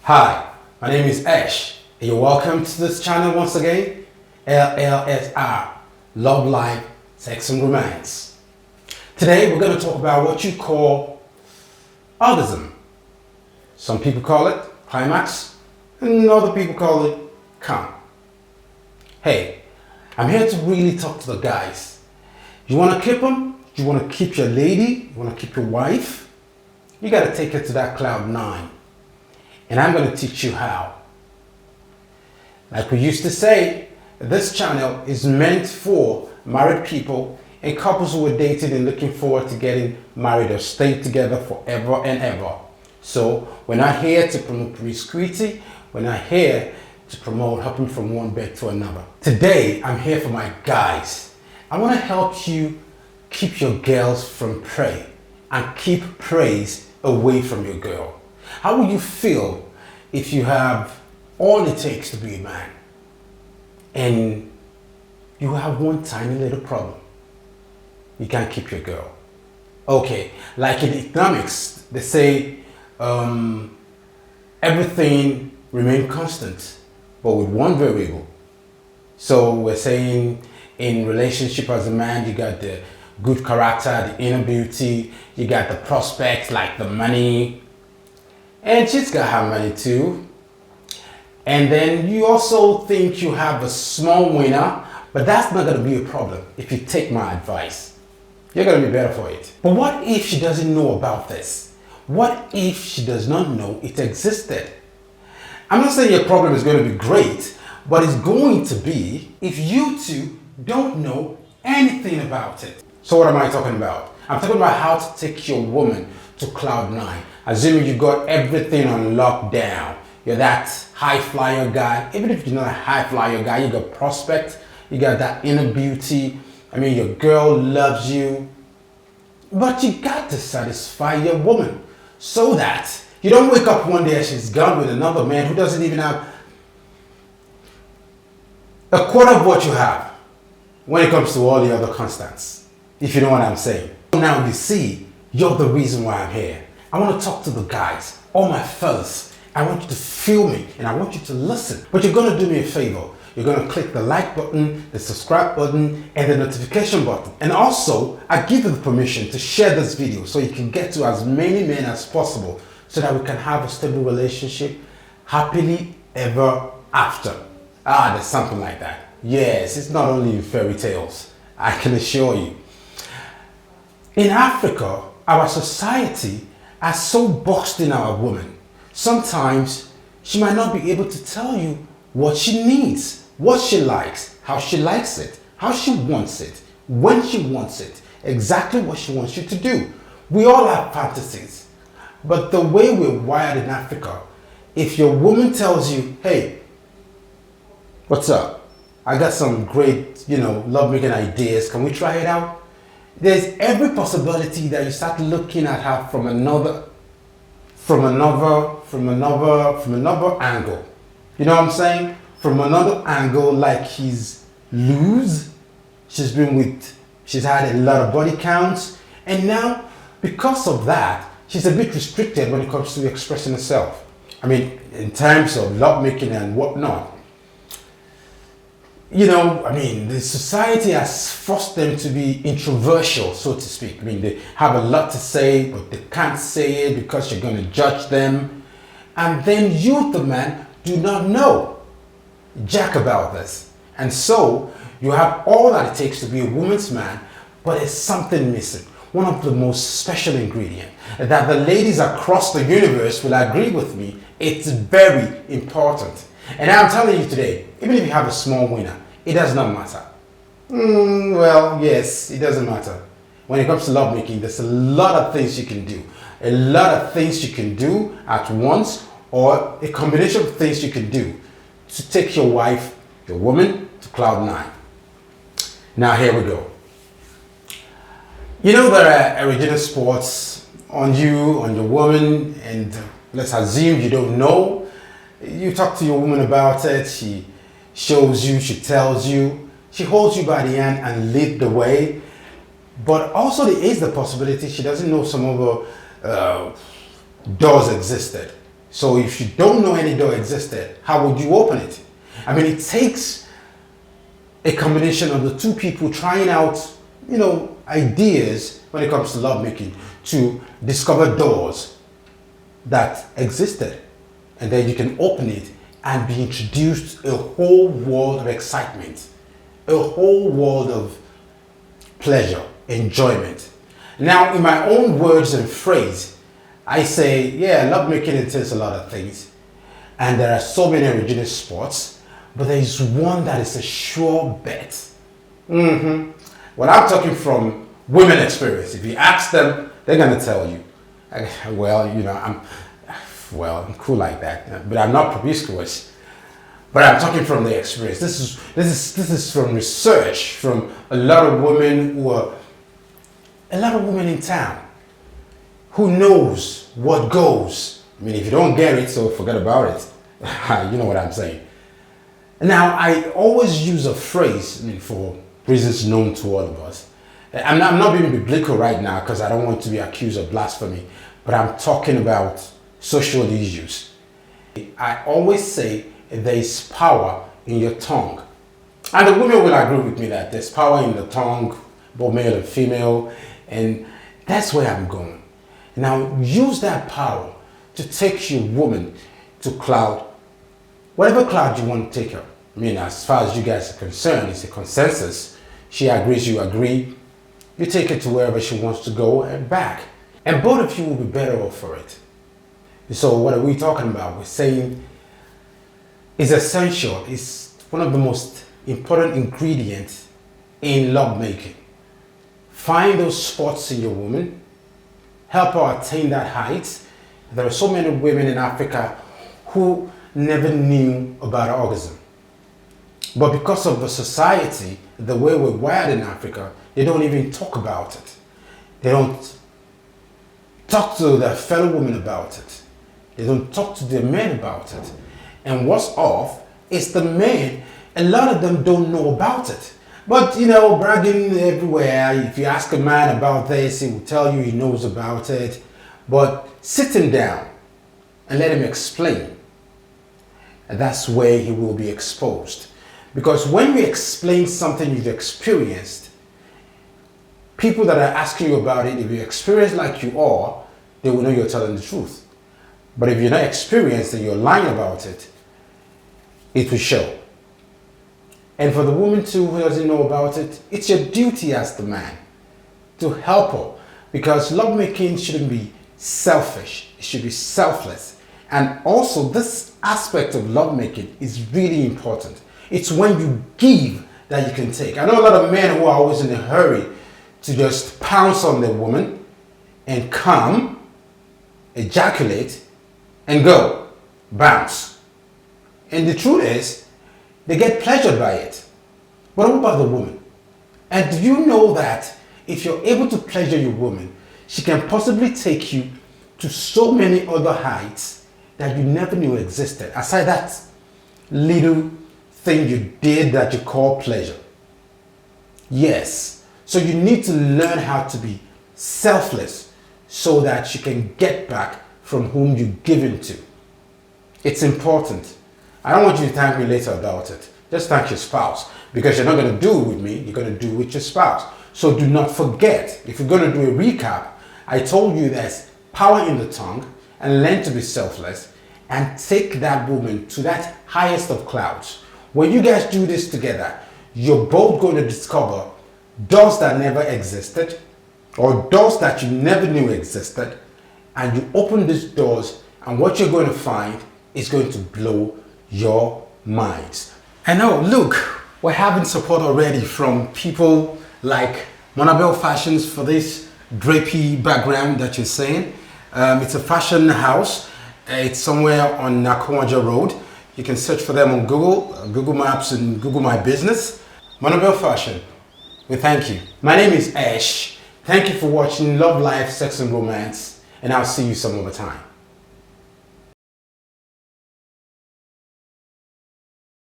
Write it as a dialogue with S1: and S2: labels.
S1: Hi, my name is Ash, and you're welcome to this channel once again, LLSR, Love, Life, Sex and Romance. Today we're going to talk about what you call orgasm. Some people call it climax, and other people call it come. Hey, I'm here to really talk to the guys. You want to keep them? You want to keep your lady? You want to keep your wife? You got to take her to that cloud 9. And I'm going to teach you how. Like we used to say, this channel is meant for married people and couples who are dating and looking forward to getting married or stay together forever and ever. So we're not here to promote promiscuity. We're not here to promote hopping from one bed to another. Today, I'm here for my guys. I want to help you keep your girls from prey and keep praise away from your girl. How will you feel if you have all it takes to be a man and you have one tiny little problem? You can't keep your girl. Okay, like in economics, they say everything remains constant, but with one variable. So we're saying in relationship as a man, you got the good character, the inner beauty, you got the prospects like the money, and she's got her money too. And then you also think you have a small winner, but that's not going to be a problem if you take my advice. You're going to be better for it. But what if she doesn't know about this? What if she does not know it existed? I'm not saying your problem is going to be great, but it's going to be if you two don't know anything about it. So what am I talking about? I'm talking about how to take your woman to cloud 9. Assuming you got everything on lockdown. You're that high flyer guy. Even if you're not a high flyer guy, you got prospect, you got that inner beauty. I mean, your girl loves you. But you got to satisfy your woman so that you don't wake up one day and she's gone with another man who doesn't even have a quarter of what you have when it comes to all the other constants. If you know what I'm saying. Now you see, you're the reason why I'm here. I want to talk to the guys, all my fellas. I want you to feel me and I want you to listen. But you're going to do me a favor. You're going to click the like button, the subscribe button, and the notification button. And also, I give you the permission to share this video so you can get to as many men as possible so that we can have a stable relationship happily ever after. There's something like that. Yes, it's not only in fairy tales. I can assure you. In Africa, our society has so boxed in our woman. Sometimes she might not be able to tell you what she needs, what she likes, how she likes it, how she wants it, when she wants it, exactly what she wants you to do. We all have fantasies, but the way we're wired in Africa, if your woman tells you, hey, what's up? I got some great, love-making ideas. Can we try it out? There's every possibility that you start looking at her from another angle. You know what I'm saying? From another angle, like he's loose. She's had a lot of body counts. And now, because of that, she's a bit restricted when it comes to expressing herself. I mean, in terms of lovemaking and whatnot. The society has forced them to be introversial, so to speak. I mean, they have a lot to say, but they can't say it because you're going to judge them. And then you, the man, do not know jack about this. And so, you have all that it takes to be a woman's man, but there's something missing. One of the most special ingredients that the ladies across the universe will agree with me, it's very important. And I'm telling you today, even if you have a small winner, it does not matter. Well, yes, it doesn't matter. When it comes to lovemaking, there's a lot of things you can do. A lot of things you can do at once, or a combination of things you can do to take your wife, your woman, to cloud 9. Now here we go. There are erogenous spots on you, on your woman, and let's assume you don't know. You talk to your woman about it, she shows you, she tells you, she holds you by the hand and lead the way. But also there is the possibility she doesn't know some other doors existed. So if you don't know any door existed, how would you open it? I mean, it takes a combination of the two people trying out, ideas when it comes to lovemaking to discover doors that existed. And then you can open it and be introduced to a whole world of excitement, a whole world of pleasure, enjoyment. Now, in my own words and phrase, I say, yeah, lovemaking entails a lot of things. And there are so many original sports, but there is one that is a sure bet. Well, I'm talking from women experience. If you ask them, they're going to tell you, I'm cool like that, but I'm not promiscuous. But I'm talking from the experience. This is from research from a lot of women in town who knows what goes. I mean, if you don't get it, so forget about it. You know what I'm saying. Now, I always use a phrase, for reasons known to all of us. I'm not being biblical right now because I don't want to be accused of blasphemy, but I'm talking about social issues. I always say there is power in your tongue. And the women will agree with me that there's power in the tongue, both male and female, and that's where I'm going. Now, use that power to take your woman to cloud, whatever cloud you want to take her. I mean, as far as you guys are concerned, it's a consensus. She agrees, you agree. You take her to wherever she wants to go and back. And both of you will be better off for it. So what are we talking about? We're saying it's essential. It's one of the most important ingredients in lovemaking. Find those spots in your woman. Help her attain that height. There are so many women in Africa who never knew about orgasm. But because of the society, the way we're wired in Africa, they don't even talk about it. They don't talk to their fellow women about it. They don't talk to their men about it. And what's off is the men, a lot of them don't know about it. But, bragging everywhere. If you ask a man about this, he will tell you he knows about it. But sit him down and let him explain. And that's where he will be exposed. Because when you explain something you've experienced, people that are asking you about it, if you experience like you are, they will know you're telling the truth. But if you're not experienced and you're lying about it, it will show. And for the woman too who doesn't know about it, it's your duty as the man to help her. Because lovemaking shouldn't be selfish, it should be selfless. And also this aspect of lovemaking is really important. It's when you give that you can take. I know a lot of men who are always in a hurry to just pounce on their woman and come, ejaculate, and go, bounce. And the truth is, they get pleasured by it. But what about the woman? And do you know that if you're able to pleasure your woman, she can possibly take you to so many other heights that you never knew existed, aside that little thing you did that you call pleasure. Yes. So you need to learn how to be selfless so that you can get back from whom you've given to. It's important. I don't want you to thank me later about it. Just thank your spouse, because you're not going to do it with me, you're going to do it with your spouse. So do not forget, if you're going to do a recap, I told you there's power in the tongue, and learn to be selfless and take that woman to that highest of clouds. When you guys do this together, you're both going to discover doors that never existed or doors that you never knew existed, and you open these doors and what you're going to find is going to blow your minds. And now look, we're having support already from people like Monabel Fashions for this drapey background that you're saying. It's a fashion house. It's somewhere on Nakwaja Road. You can search for them on Google Maps and Google My Business. Monabel Fashion, we thank you. My name is Ash. Thank you for watching Love, Life, Sex and Romance, and I'll see you some other time.